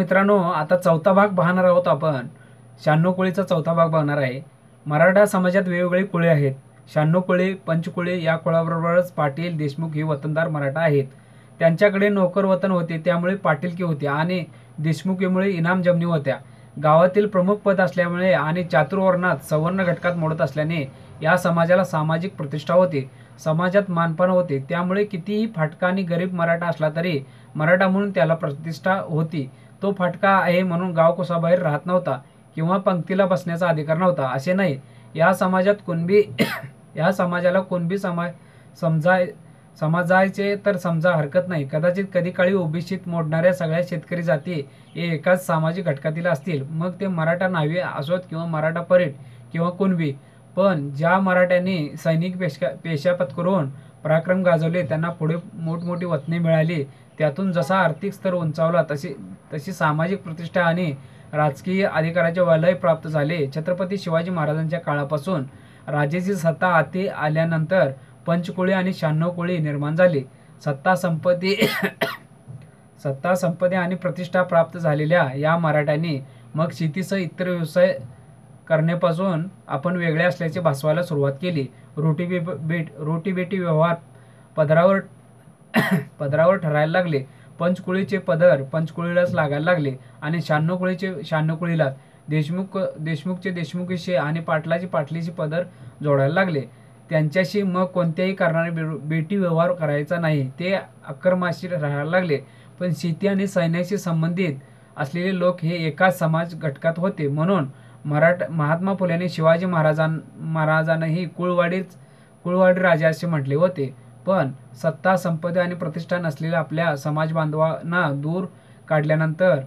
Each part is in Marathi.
मित्रांनो, आता चौथा भाग पाहणार आहोत आपण. 96 कोळीचा चौथा भाग पाहणार आहे. मराठा समाजात वेगवेगळी कुळे आहेत. 96 कोळी, पंचकुळे या कुळाबरोबरच पाटील, देशमुख ही वतनदार मराठा आहेत. त्यांच्याकडे नोकर वतन होते, त्यामुळे पाटीलकी होती आणि देशमुखीमुळे इनाम जमनी होत्या. गावातील प्रमुख पद असल्यामुळे आणि चातुर्वर्णात सवर्ण घटकात मोडत असल्याने या समाजाला सामाजिक प्रतिष्ठा होती. समाजात मानपान होते, त्यामुळे कितीही फाटका आणि गरीब मराठा असला तरी मराठा म्हणून त्याला प्रतिष्ठा होती. तो फाटका आहे म्हणून गावकुसाबाहेर राहत नव्हता किंवा पंक्तीला बसण्याचा अधिकार नव्हता असे नाही. या समाजात कुणबी या समाजाला कुणबी समाजाचे तर समजा हरकत नाही. कदाचित कधी काळी ओबीसीत मोडणाऱ्या सगळ्या शेतकरी जाती हे एकाच सामाजिक घटकातील असतील, मग ते मराठा नावे असोत किंवा मराठा परेड किंवा कुणबी. पण ज्या मराठ्यांनी सैनिक पेशा पत्करून पराक्रम गाजवले, त्यांना पुढे मोठमोठी वतने मिळाली. त्यातून जसा आर्थिक स्तर उंचावला तशी सामाजिक प्रतिष्ठा आणि राजकीय अधिकाराचे वलय प्राप्त झाले. छत्रपती शिवाजी महाराजांच्या काळापासून राजेची सत्ता हाती आल्यानंतर पंचकुळे आणि 96 कोळी निर्माण झाली. सत्ता संपत्ती आणि प्रतिष्ठा प्राप्त झालेल्या या मराठ्यांनी मग शेतीसह इतर व्यवसाय करण्यापासून आपण वेगळे असल्याचे भासवायला सुरुवात केली. रोटीबेटी व्यवहार पदरावर ठरायला लागले. पंचकुळीचे पदर पंचकुळीलाच लागायला लागले आणि 96 कोळीचे 96 कोळीलाच, देशमुखचे देशमुखीशी आणि पाटलाचे पाटलीशी पदर जोडायला लागले. त्यांच्याशी मग कोणत्याही कारणाने बेटी व्यवहार करायचा नाही, ते अक्रमाशी राहायला लागले. पण शेती आणि सैन्याशी संबंधित असलेले लोक हे एकाच समाज घटकात होते. म्हणून महात्मा फुलेंनी शिवाजी महाराजांनाही कुळवाडी राजा असे म्हटले होते. पण सत्ता संपत्ती आणि प्रतिष्ठा नसलेल्या आपल्या समाज बांधवांना दूर काढल्यानंतर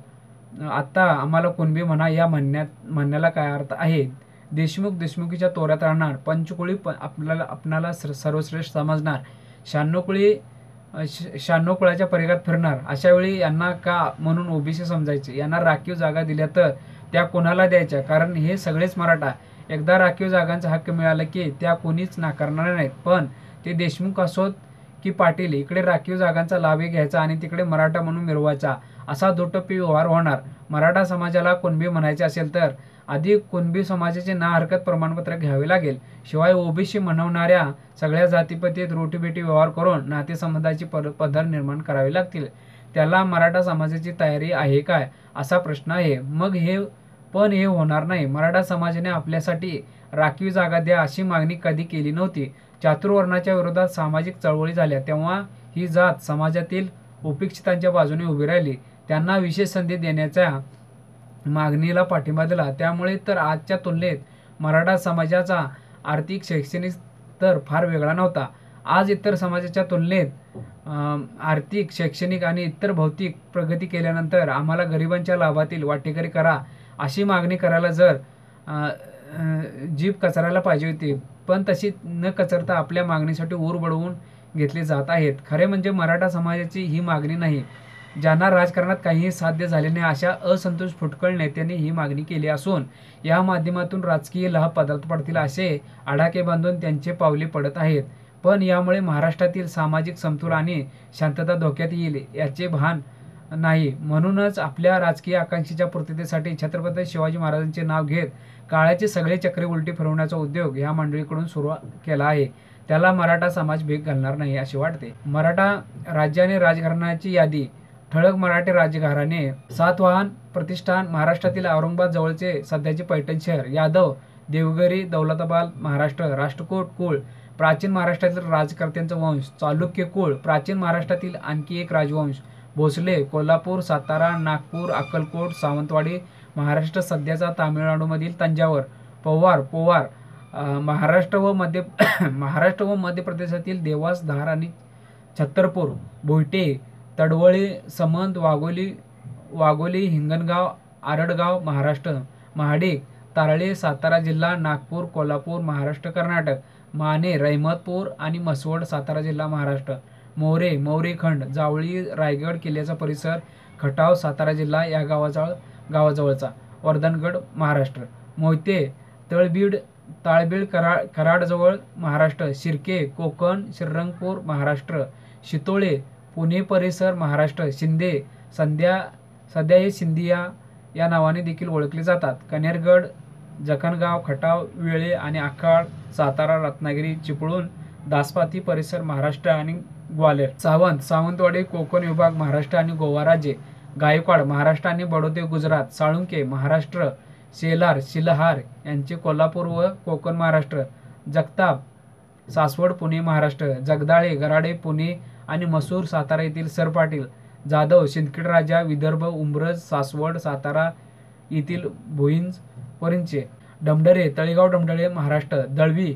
आता आम्हाला कुणबी म्हणा या म्हणण्याला काय अर्थ आहे? देशमुखीच्या तोऱ्यात राहणार, पंचकुळी आपणाला सर्वश्रेष्ठ समजणार, 96 कुळाच्या परिघात फिरणार. अशा वेळी यांना का म्हणून ओबीसी समजायचे? यांना राखीव जागा दिल्या तर त्या कोणाला द्यायच्या? कारण हे सगळेच मराठा. एकदा राखीव जागांचा हक्क मिळाला की त्या कोणीच नाकारणार नाहीत. पण ते देशमुख असोत की पाटील, इकडे राखीव जागांचा लाभही घ्यायचा आणि तिकडे मराठा म्हणून मिरवायचा, असा दुटप्पी व्यवहार होणार. मराठा समाजाला कुणबी म्हणायचे असेल तर आधी कुणबी समाजाचे ना हरकत प्रमाणपत्र घ्यावे लागेल. शिवाय ओबीसी म्हणवणाऱ्या सगळ्या जातीपतीत रोटीबेटी व्यवहार करून नातेसंबंधाची पदर निर्माण करावे लागतील. त्याला मराठा समाजाची तयारी आहे काय, असा प्रश्न आहे. मग हे होणार नाही. मराठा समाजाने आपल्यासाठी राखीव जागा द्या अशी मागणी कधी केली नव्हती. चातुर्वर्णाच्या विरोधात सामाजिक चळवळी झाल्या तेव्हा ही जात समाजातील उपेक्षितांच्या बाजूने उभी राहिली. त्यांना विशेष संधी देण्याच्या मागणीला पाठिंबा दिला. त्यामुळे तर आजच्या तुलनेत मराठा समाजाचा आर्थिक, शैक्षणिक स्तर फार वेगळा नव्हता. आज इतर समाजाच्या तुलनेत आर्थिक, शैक्षणिक आणि इतर भौतिक प्रगती केल्यानंतर आम्हाला गरिबांच्या लाभातील वाटेकरी करा अशी मागणी करायला जर जीभ कचरायला पाहिजे होती. पण तशी न कचरता आपल्या मागणीसाठी ऊर बडवून घेतले जात आहेत. खरे म्हणजे मराठा समाजाची ही मागणी नाही. ज्यांना राजकारणात काहीही साध्य झाले नाही अशा असंतोष फुटकळ नेत्यांनी ही मागणी केली असून या माध्यमातून राजकीय लाभ पडतील असे आडाखे बांधून त्यांचे पावले पडत आहेत. पण यामुळे महाराष्ट्रातील सामाजिक समतोल आणि शांतता धोक्यात येईल याचे भान नाही. म्हणूनच आपल्या राजकीय आकांक्षेच्या पूर्ततेसाठी छत्रपती शिवाजी महाराजांचे नाव घेत काळाचे सगळे चक्रे उलटी फिरवण्याचा उद्योग या मंडळीकडून सुरू केला आहे. त्याला मराठा समाज भेग घालणार नाही असे वाटते. मराठा राज्य आणि राजघराण्याची यादी. ठळक मराठी राज्यघराणे. सातवाहन प्रतिष्ठान महाराष्ट्रातील औरंगाबाद जवळचे सध्याचे पैठण शहर. यादव, देवगिरी, दौलताबाद महाराष्ट्र. राष्ट्रकूट कुळ प्राचीन महाराष्ट्रातील राजकर्त्यांचा वंश. चालुक्य कुळ प्राचीन महाराष्ट्रातील आणखी एक राजवंश. भोसले कोल्हापूर, सातारा, नागपूर, अक्कलकोट, सावंतवाडी महाराष्ट्र सध्याचा तामिळनाडूमधील तंजावर. पोवार महाराष्ट्र व मध्य प्रदेशातील देवास, धार आणि छत्तरपूर. भोयटे, तडवळी, समंत, वाघोली, हिंगणगाव, आरडगाव महाराष्ट्र. महाडिक, तारळे सातारा जिल्हा, नागपूर, कोल्हापूर महाराष्ट्र कर्नाटक. माने, रहमतपूर आणि मसवड सातारा जिल्हा महाराष्ट्र. मोरे खंड, जावळी रायगड किल्ल्याचा परिसर, खटाव सातारा जिल्हा या गावाजवळचा. वर्धनगड महाराष्ट्र. मोहिते, ताळबीड कराडजवळ महाराष्ट्र. शिर्के कोकण, श्रीरंगपूर महाराष्ट्र. शितोळे पुणे परिसर महाराष्ट्र. शिंदे, संध्या सध्या हे सिंधिया या नावाने देखील ओळखले जातात. कनेरगड, जखणगाव, खटाव, वेळे आणि आखाड, सातारा, रत्नागिरी, चिपळूण, दासपाती परिसर महाराष्ट्र आणि ग्वाल्हेर. सावंतवाडी कोकण विभाग महाराष्ट्र आणि गोवा राज्य. गायकवाड महाराष्ट्र आणि बडोदे गुजरात. साळुंके महाराष्ट्र. शेलार, शिलहार यांचे कोल्हापूर व कोकण महाराष्ट्र. जगताप सासवड पुणे महाराष्ट्र. जगदाळे गराडे पुणे आणि मसूर सातारा येथील सरपाटील. जाधव सिंदखेड राजा विदर्भ उंब्रज सासवड सातारा येथील भोईंज परिंचे. डमडरे तळेगाव डमडळे महाराष्ट्र. दळवी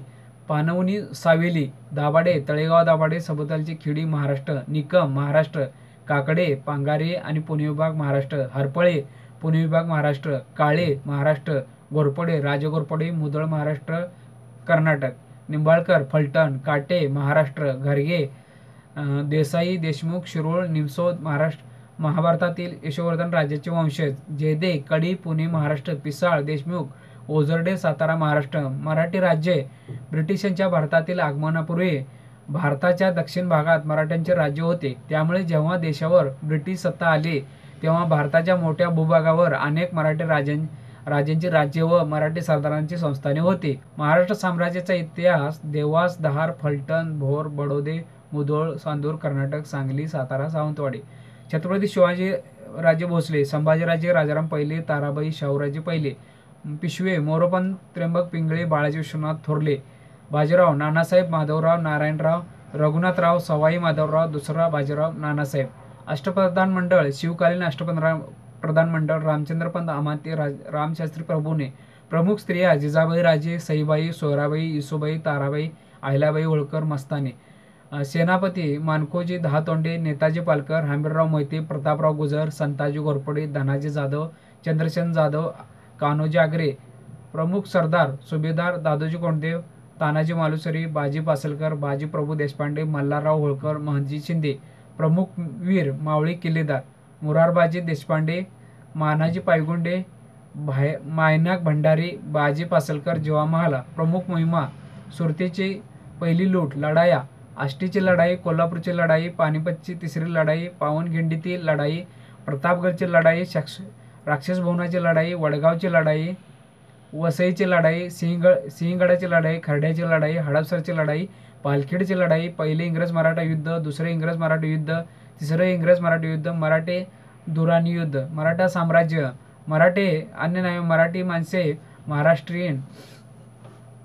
पानवणी सावेली. दाभाडे तळेगाव दाभाडे सभोवतालची खेडी महाराष्ट्र. निकम महाराष्ट्र. काकडे पांगारे आणि पुणे विभाग महाराष्ट्र. हरपळे पुणे विभाग महाराष्ट्र. काळे महाराष्ट्र. घोरपडे राजघोरपडे मुधोळ महाराष्ट्र कर्नाटक. निंबाळकर फलटण काटे महाराष्ट्र. घरगे देसाई देशमुख शिरोळ निमसोद महाराष्ट्र. महाभारतातील यशोवर्धन राजाचे वंशज. जेदे कडी पुणे महाराष्ट्र. पिसाळ देशमुख ओझरडे सातारा महाराष्ट्र. मराठी राज्ये ब्रिटिशांच्या भारतातील आगमनापूर्वी भारताच्या दक्षिण भागात मराठ्यांचे राज्य होते. त्यामुळे जेव्हा देशावर ब्रिटिश सत्ता आली तेव्हा भारताच्या मोठ्या भूभागावर अनेक मराठी राजांची राज्ये व मराठी सरदारांची संस्थाने होती. महाराष्ट्र साम्राज्याचा इतिहास देवास दहार फलटण भोर बडोदे मुधोळ चांदूर कर्नाटक सांगली सातारा सावंतवाडी. छत्रपती शिवाजी राजे भोसले. संभाजीराजे राजाराम पहिले ताराबाई शाहूराजे पहिले. पिशवे मोरोपंत त्र्यंबक पिंगळे बाळाजी विश्वनाथ थोरले. बाजीराव नानासाहेब माधवराव नारायणराव रघुनाथराव सवाई माधवराव दुसरा बाजीराव नानासाहेब. अष्टप्रधान मंडळ शिवकालीन अष्टप्रधान मंडळ रामचंद्रपंत अमात्य रामशास्त्री प्रभूने. प्रमुख स्त्रिया जिजाबाई राजे सईबाई सोयराबाई येसुबाई ताराबाई अहिल्याबाई होळकर मस्तानी. सेनापती मानकोजी दहातोंडे नेताजी पालकर हंबीरराव मोहिते प्रतापराव गुजर संताजी घोरपडे धनाजी जाधव चंद्रसेन जाधव कान्होजी आगरे. प्रमुख सरदार सुभेदार दादोजी कोंडदेव तानाजी मालुसरी बाजी पासलकर बाजी प्रभू देशपांडे मल्हारराव होळकर महदजी शिंदे. प्रमुख वीर मावळी किल्लेदार मुरारबाजी देशपांडे मानाजी पायगुंडे मायनाक भंडारी बाजी पासलकर जीवा महाला. प्रमुख मोहिमा सुरतेची पहिली लूट लढाया आष्टीची लढाई कोल्हापूरची लढाई पानिपतची तिसरी लढाई पावनखिंडीची लढाई प्रतापगडची लढाई राक्षस भवनाची लढाई वडगावची लढाई वसईची लढाई सिंहगडाची लढाई खर्ड्याची लढाई हडपसरची लढाई पालखेडची लढाई पहिले इंग्रज मराठा युद्ध दुसरे इंग्रज मराठा युद्ध तिसरे इंग्रज मराठा युद्ध मराठे दुराणी युद्ध. मराठा साम्राज्य मराठे अन्य नावे मराठी माणसे महाराष्ट्रीयन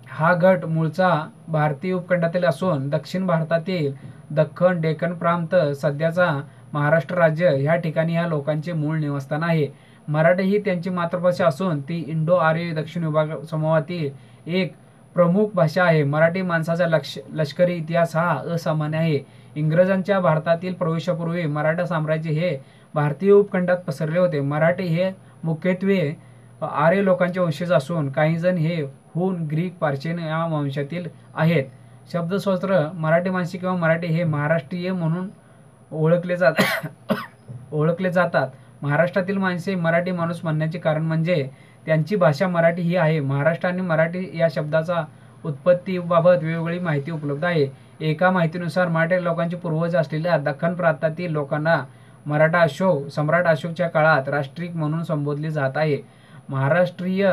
हा गट मूळचा भारतीय उपखंडातील असून दक्षिण भारतातील दख्खन डेक्कन प्रांत सध्याचा महाराष्ट्र राज्य ह्या ठिकाणी ह्या लोकांचे मूळ निवासस्थान आहे. मराठी ही त्यांची मातृभाषा असून ती इंडो आर्य दक्षिण विभाग समूहातील एक प्रमुख भाषा आहे. मराठी माणसाचा लष्करी इतिहास हा असामान्य आहे. इंग्रजांच्या भारतातील प्रवेशापूर्वी मराठा साम्राज्य हे भारतीय उपखंडात पसरले होते. मराठी हे मुख्यत्वे आर्य लोकांचे वंशज असून काही जण हे हून ग्रीक पार्शियन या वंशातील आहेत. शब्दशास्त्र मराठी माणसे किंवा मराठी हे महाराष्ट्रीय म्हणून ओळखले जातात. महाराष्ट्रातील माणसे मराठी माणूस म्हणण्याचे कारण म्हणजे त्यांची भाषा मराठी ही आहे. महाराष्ट्र आणि मराठी या शब्दाचा उत्पत्तीबाबत वेगवेगळी माहिती उपलब्ध आहे. एका माहितीनुसार मराठी लोकांचे पूर्वज असलेल्या दख्खन प्रांतातील लोकांना मराठा सम्राट अशोकच्या काळात राष्ट्रीय म्हणून संबोधले जात आहे. महाराष्ट्रीय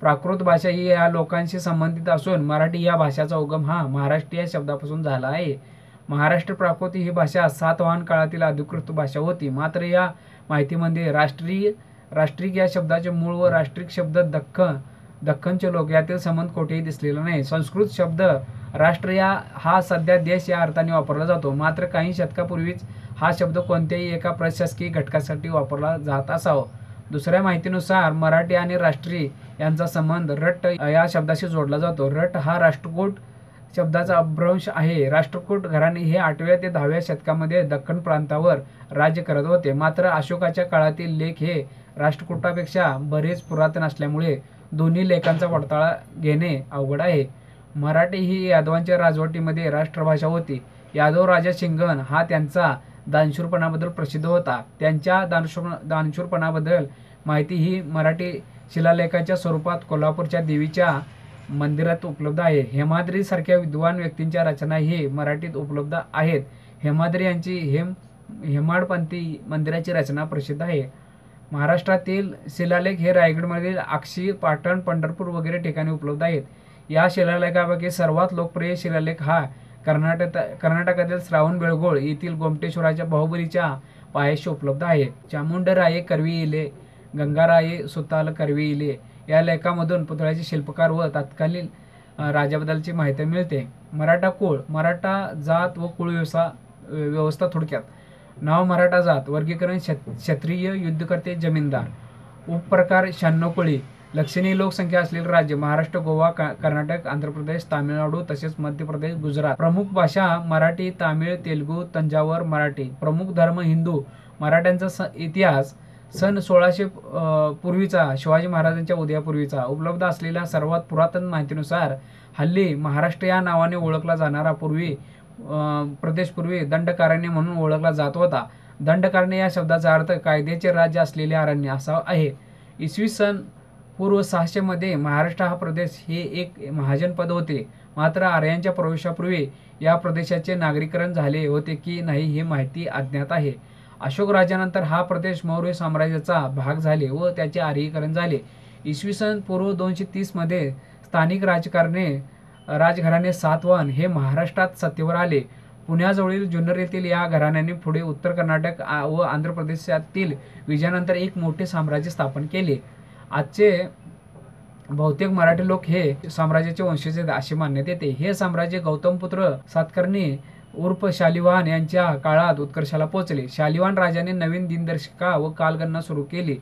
प्राकृत भाषा ही या लोकांशी संबंधित असून मराठी या भाषेचा उगम हा महाराष्ट्र या शब्दापासून झाला आहे. महाराष्ट्र प्राकृत ही भाषा सातवाहन काळातील अधिकृत भाषा होती. मात्र या माहितीमध्ये राष्ट्रीय या शब्दाचे मूळ व राष्ट्रीय शब्द दख्खनचे लोक यातील संबंध कोठेही दिसलेला नाही. संस्कृत शब्द राष्ट्र हा सध्या देश या अर्थाने वापरला जातो. मात्र काही शतकापूर्वीच हा शब्द कोणत्याही एका प्रशासकीय घटकासाठी वापरला जात असावा. दुसऱ्या माहितीनुसार मराठी आणि राष्ट्रीय यांचा संबंध रट या शब्दाशी जोडला जातो. रट हा राष्ट्रकूट शब्दाचा अपभ्रंश आहे. राष्ट्रकूट घराणे हे 8व्या ते 10व्या शतकामध्ये दख्खन प्रांतावर राज्य करत होते. मात्र अशोकाच्या काळातील लेख हे राष्ट्रकूटापेक्षा बरेच पुरातन असल्यामुळे दोन्ही लेखांचा पडताळा घेणे अवघड आहे. मराठी ही यादवांच्या राजवटीमध्ये राष्ट्रभाषा होती. यादव राजा शिंगण हा त्यांचा दानशूरपणाबद्दल प्रसिद्ध होता. त्यांच्या दानशूरपणाबद्दल माहिती ही मराठी शिलालेखाच्या स्वरूपात कोल्हापूरच्या देवीच्या मंदिरात उपलब्ध आहे. हेमाद्री सारख्या विद्वान व्यक्तींच्या रचना ही मराठीत उपलब्ध आहेत. हेमाद्री यांची हेम हेमाडपंथी मंदिराची रचना प्रसिद्ध आहे. महाराष्ट्रातील शिलालेख हे रायगडमधील आक्षी, पाटण, पंढरपूर वगैरे ठिकाणी उपलब्ध आहेत. या शिलालेखापैकी सर्वात लोकप्रिय शिलालेख हा कर्नाटकातील श्रावणबेळगोळ येथील गोमटेश्वराच्या बाहुबलीच्या पायाशी उपलब्ध आहे. चामुंडराये करवी इले, गंगाराये सुताल करवी इले या लेखामधून पुतळ्याचे शिल्पकार व तत्कालीन राजाबद्दलची माहिती मिळते. मराठा कुळ, मराठा जात व कुळ व्यवस्था थोडक्यात. नाव मराठा जात, वर्गीकरण क्षत्रिय, युद्धकर्ते, जमीनदार. उपप्रकार 96 कुळी. लक्षणीय लोकसंख्या असलेले राज्य महाराष्ट्र, गोवा, कर्नाटक, आंध्र प्रदेश, तामिळनाडू तसेच मध्य प्रदेश, गुजरात. प्रमुख भाषा मराठी, तामिळ, तेलुगू, तंजावर मराठी. प्रमुख धर्म हिंदू. मराठ्यांचा इतिहास सन 1600 पूर्वीचा, शिवाजी महाराजांच्या उदयापूर्वीचा. उपलब्ध असलेल्या सर्वात पुरातन माहितीनुसार हल्ली महाराष्ट्र या नावाने ओळखला जाणारा प्रदेश पूर्वी दंडकारण्य म्हणून ओळखला जात होता. दंडकारण्य या शब्दाचा अर्थ कायद्याचे राज्य असलेले अरण्य असा आहे. इसवी सन पूर्व 600 मध्ये महाराष्ट्र हा प्रदेश हे एक महाजनपद होते. मात्र आर्यांच्या प्रवेशापूर्वी या प्रदेशाचे नागरीकरण झाले होते की नाही हे माहिती अज्ञात आहे. अशोक राजानंतर हा प्रदेश मौर्य साम्राज्याचा भाग झाले व त्याचे आर्यीकरण झाले. इसवी सन पूर्व 230 मध्ये स्थानिक राजघराणे सातवाहन हे महाराष्ट्रात सत्तेवर आले. पुण्याजवळील जुन्नर येथील या घराण्याने पुढे उत्तर कर्नाटक व आंध्र प्रदेशातील विजयानंतर एक मोठे साम्राज्य स्थापन केले. आजचे बहुतेक मराठी लोक हे साम्राज्याचे वंशज आहेत असे मानण्यात येते. हे साम्राज्य गौतमपुत्र सातकर्णी उर्फ शालिवाहन यांच्या काळात उत्कर्षाला पोहोचले. शालिवाहन राजाने नवीन दिनदर्शिका व कालगणना सुरू केली.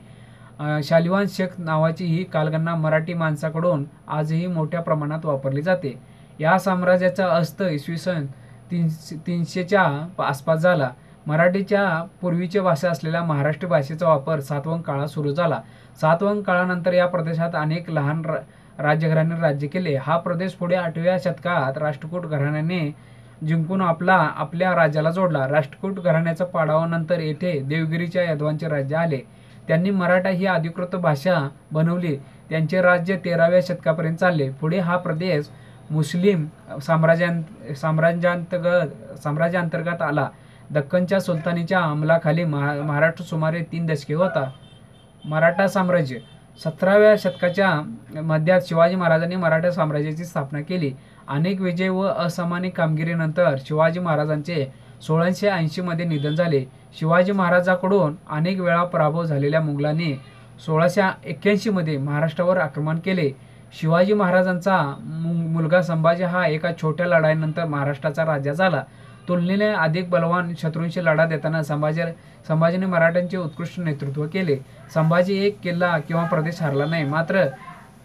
शालिवाहन शेख नावाची ही कालगणना मराठी माणसाकडून आजही मोठ्या प्रमाणात वापरली जाते. या साम्राज्याचा अस्त इसवी सन 300च्या आसपास झाला. मराठीच्या पूर्वीची भाषा असलेल्या महाराष्ट्री भाषेचा वापर सातवाहन काळात सुरू झाला. सातवाहन काळानंतर या प्रदेशात अनेक लहान राज्यघराणे राज्य केले. हा प्रदेश पुढे 8व्या शतकात राष्ट्रकूट घराण्याने जिंकून आपल्या राज्याला जोडला. राष्ट्रकूट घराण्याच्या पाडावानंतर येथे देवगिरीच्या यादवांचे राज्य आले. त्यांनी मराठा ही अधिकृत भाषा बनवली. त्यांचे राज्य 13व्या शतकापर्यंत चालले. पुढे हा प्रदेश मुस्लिम साम्राज्यांतर्गत आला. दख्खनच्या सुलतानीच्या अंमलाखाली महाराष्ट्र सुमारे 3 दशके होता. मराठा साम्राज्य. 17व्या शतकाच्या मध्यात शिवाजी महाराजांनी मराठा साम्राज्याची स्थापना केली. अनेक विजय व असामान्य कामगिरीनंतर शिवाजी महाराजांचे 1680 मध्ये निधन झाले. शिवाजी महाराजांकडून अनेक वेळा पराभव झालेल्या मुघलांनी 1681 मध्ये महाराष्ट्रावर आक्रमण केले. शिवाजी महाराजांचा मुलगा संभाजी हा एका छोट्या लढाईनंतर महाराष्ट्राचा राजा झाला. तुलनेने अधिक बलवान शत्रूंशी लढा देताना संभाजीने मराठ्यांचे उत्कृष्ट नेतृत्व केले. संभाजी एक किल्ला किंवा प्रदेश हरला नाही. मात्र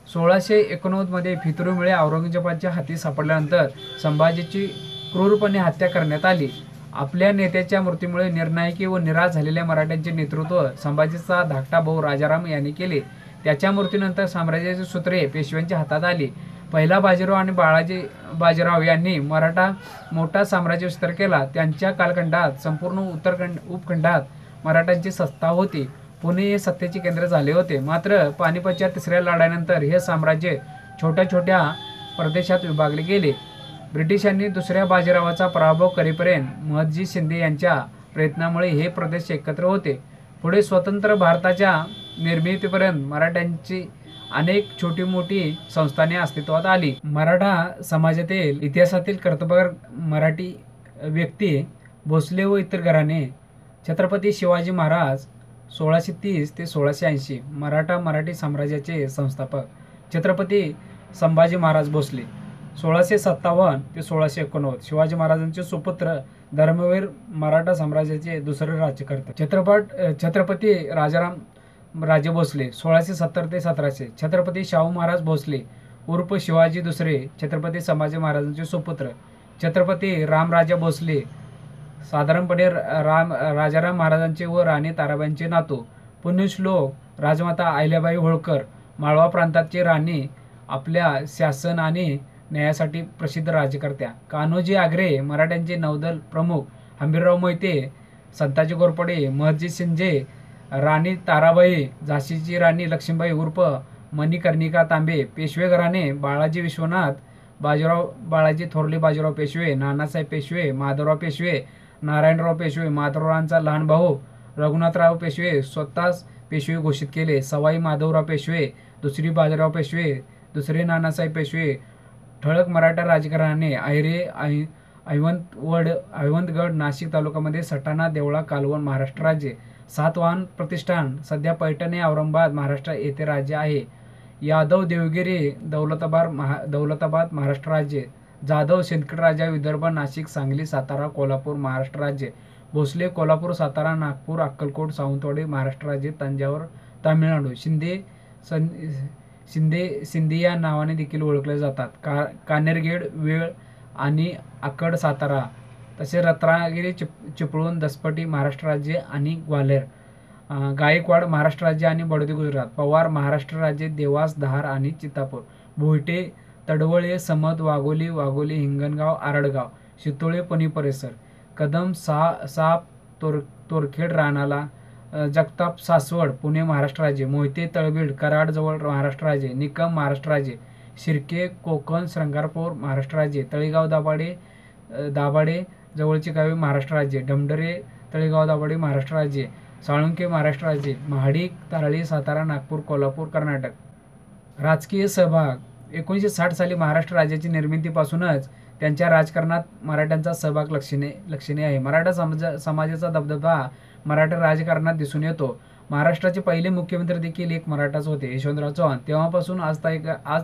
1689 मध्ये फितुरीमुळे औरंगजेबाच्या हाती सापडल्यानंतर संभाजीची क्रूरपणे हत्या करण्यात आली. आपल्या नेत्याच्या मृत्यूमुळे निर्णायकी व निराश झालेल्या मराठ्यांचे नेतृत्व संभाजीचा धाकटा भाऊ राजाराम यांनी केले. त्याच्या मृत्यूनंतर साम्राज्याची सूत्रे पेशव्यांच्या हातात आली. पहिला बाजीराव आणि बाळाजी बाजीराव यांनी मोठा साम्राज्य विस्तार केला. त्यांच्या कालखंडात संपूर्ण उपखंडात मराठ्यांची सत्ता होती. पुणे हे सत्तेचे केंद्र झाले होते. मात्र पानिपतच्या 3ऱ्या लढाईनंतर हे साम्राज्य छोट्या छोट्या प्रदेशात विभागले गेले. ब्रिटिशांनी दुसऱ्या बाजीरावाचा पराभव करेपर्यंत महदजी शिंदे यांच्या प्रयत्नामुळे हे प्रदेश एकत्र होते. पुढे स्वतंत्र भारताच्या निर्मितीपर्यंत मराठ्यांची अनेक छोटी मोठी संस्थाने अस्तित्वात आली. मराठा समाजातील इतिहासातील कर्तबगार मराठी व्यक्ती भोसले व इतर घराणे. छत्रपती शिवाजी महाराज 1630 ते 1680 मराठी साम्राज्याचे संस्थापक. छत्रपती संभाजी महाराज भोसले 1657 ते 1689 शिवाजी महाराजांचे सुपुत्र, धर्मवीर, मराठा साम्राज्याचे दुसरे राज्यकर्ते. छत्रपती राजाराम राजे भोसले 1670 ते 1700. छत्रपती शाहू महाराज भोसले उर्फ शिवाजी दुसरे छत्रपती संभाजी महाराजांचे सुपुत्र. छत्रपती रामराजा भोसले साधारणपणे राजाराम महाराजांचे व राणी ताराबाईंचे नातू. पुण्यश्लोक राजमाता अहिल्याबाई होळकर माळवा प्रांताची राणी, आपल्या शासन आणि न्यायासाठी प्रसिद्ध राज्यकर्त्या. कान्होजी आग्रे मराठ्यांचे नौदल प्रमुख. हंबीरराव मोहिते, संताजी घोरपडे, महदजी शिंदे, राणी ताराबाई, झाशीची राणी लक्ष्मीबाई उर्फ मणिकर्णिका तांबे. पेशवे घराणे बाळाजी विश्वनाथ बाजीराव, बाळाजी थोरले बाजीराव पेशवे, नानासाहेब पेशवे, माधवराव पेशवे, नारायणराव पेशवे माधवरावांचा लहान भाऊ रघुनाथराव पेशवे स्वतःच पेशवे घोषित केले. सवाई माधवराव पेशवे, दुसरी बाजीराव पेशवे, दुसरे नानासाहेब पेशवे. ठळक मराठा राजकारणाने अहिरे, ऐवंतगड, नाशिक तालुक्यामध्ये सटाणा, देवळा, कालवण, महाराष्ट्र राज्य. सातवाहन प्रतिष्ठान सध्या पैठण, औरंगाबाद, महाराष्ट्र येथे राज्य आहे. यादव, देवगिरी, दौलताबाद, महाराष्ट्र राज्य. जाधव, सिंदखेड राजा, विदर्भ, नाशिक, सांगली, सातारा, कोल्हापूर, महाराष्ट्र राज्य. भोसले, कोल्हापूर, सातारा, नागपूर, अक्कलकोट, सावंतवाडी, महाराष्ट्र राज्य. तंजावर, तामिळनाडू. शिंदे या नावाने देखील ओळखले जातात. कानेरगेड, वेळ आणि आकड, सातारा. तसे रत्नागिरी, चिपळूण, दसपटी, महाराष्ट्र राज्य आणि ग्वाल्हेर. गायकवाड, महाराष्ट्र राज्य आणि बडोदी, गुजरात. पवार, महाराष्ट्र राज्य, देवास, धार आणि चित्तापूर. भोईटे, तडवळे, समत, वाघोली, हिंगणगाव, आरडगाव. शितोळे, पुणे परिसर. कदम, साप, तोरखेड, राणाला. जगताप, सासवड, पुणे, महाराष्ट्र राज्य. मोहिते, तळबीड, कराड जवळ, महाराष्ट्र राज्य. निकम, महाराष्ट्र राज्य. शिर्के, कोकण, श्रंगारपूर, महाराष्ट्र राज्य. तळेगाव, दाभाडे जवळची गावे, महाराष्ट्र राज्य. डमडरे, तळेगाव, दाभाडे, महाराष्ट्र राज्य. साळुंखे, महाराष्ट्र राज्य. महाडिक, तारळी, सातारा, नागपूर, कोल्हापूर, कर्नाटक. राजकीय सहभाग. 1960 साली महाराष्ट्र राज्याची निर्मितीपासूनच त्यांच्या राजकारणात मराठ्यांचा सहभाग लक्षणीय आहे. मराठा समाजाचा दबदबा मराठा राजकारणात दिसून येतो. महाराष्ट्राचे पहिले मुख्यमंत्री देखील एक मराठाच होते, यशवंतराव चव्हाण. तेव्हापासून आज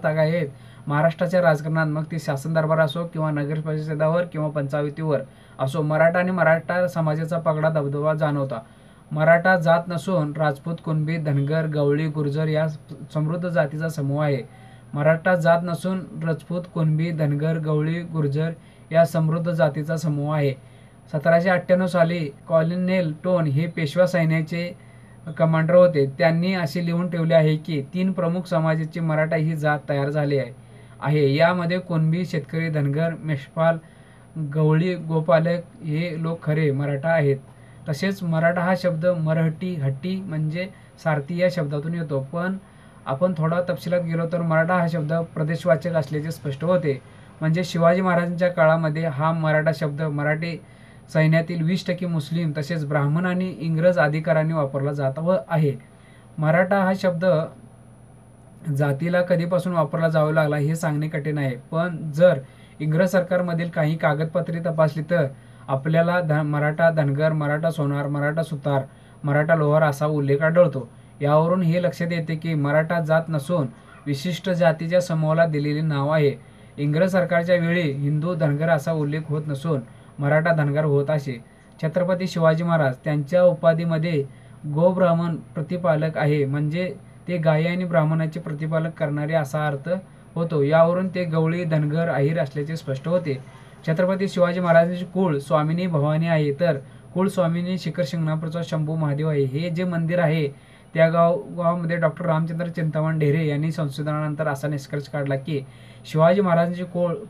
तागायत महाराष्ट्राच्या राजकारणात, मग ती शासन दरबार असो किंवा नगर परिषदावर किंवा पंचायतीवर असो, मराठा आणि मराठा समाजाचा पगडा दबदबा जाणवता. मराठा जात नसून राजपूत, कुणबी, धनगर, गवळी, गुर्जर या समृद्ध जातीचा समूह आहे. मराठा जात नसून राजपूत, कुणबी, धनगर, गवळी, गुर्जर या समृद्ध जातीचा समूह आहे. 1798 साली कॉर्नेल टोन हे पेशवा सैन्याचे कमांडर होते. त्यांनी असे लिहून ठेवले आहे की 3 प्रमुख समाजाची मराठा ही जात तयार झाली आहे. यामध्ये कुणबी, शेतकरी, धनगर, मेषपाल, गवळी, गोपालक हे लोक खरे मराठा आहेत. तसेच मराठा हा शब्द मराठी, हट्टी म्हणजे सारथी या शब्दातून येतो. पण आपण थोडा तपशिलात गेलो तर मराठा हा शब्द प्रदेशवाचक असल्याचे स्पष्ट होते. म्हणजे शिवाजी महाराजांच्या काळामध्ये हा मराठा शब्द मराठी सैन्यातील 20% मुस्लिम तसेच ब्राह्मण आणि इंग्रज अधिकाऱ्यांनी वापरला जात आहे. मराठा हा शब्द जातीला कधीपासून वापरला जाऊ लागला हे सांगणे कठीण आहे. पण जर इंग्रज सरकारमधील काही कागदपत्रे तपासली तर आपल्याला मराठा धनगर, मराठा सोनार, मराठा सुतार, मराठा लोहार असा उल्लेख आढळतो. यावरून हे लक्षात येते की मराठा जात नसून विशिष्ट जातीच्या समूहाला दिलेले नाव आहे. इंग्रज सरकारच्या वेळी हिंदू, धनगर असा उल्लेख होत नसून मराठा, धनगर होत असे. छत्रपती शिवाजी महाराज त्यांच्या उपाधीमध्ये गोब्राह्मण प्रतिपालक आहे, म्हणजे ते गायी आणि ब्राह्मणाचे प्रतिपालक करणारे असा अर्थ होतो. यावरून ते गवळी, धनगर, अहिर असल्याचे स्पष्ट होते. छत्रपती शिवाजी महाराजांचे कुळ स्वामिनी भवानी आहे, तर कुळ स्वामिनी शिखर शिंगणापूरचा शंभू महादेव आहे. हे जे मंदिर आहे त्या गावामध्ये डॉक्टर रामचंद्र चिंतामण ढेरे यांनी संशोधनानंतर असा निष्कर्ष काढला की शिवाजी महाराजांचे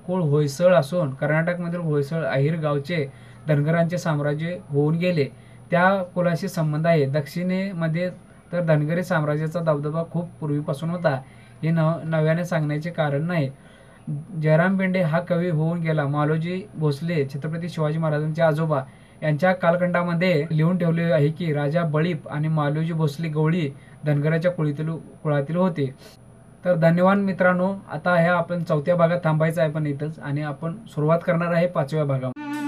कुळ होयसळ असून कर्नाटकमधील होयसळ अहिर गावचे धनगरांचे साम्राज्य होऊन गेले. त्या कुलाशी संबंध आहे. दक्षिणेमध्ये तर धनगरी साम्राज्याचा दबदबा खूप पूर्वीपासून होता, हे नव्याने सांगण्याचे कारण नाही. जयराम पेंडे हा कवी होऊन गेला. मालोजी भोसले छत्रपती शिवाजी महाराजांचे आजोबा यांच्या कालखंडामध्ये लिहून ठेवले आहे की राजा बळीप आणि मालोजी भोसले गवळी धनगराच्या कुळातील होते. तर धन्यवाद मित्रांनो. आता ह्या आपण 4थ्या भागात थांबायचं आहे पण इथंच, आणि आपण सुरुवात करणार आहे 5व्या भागामध्ये.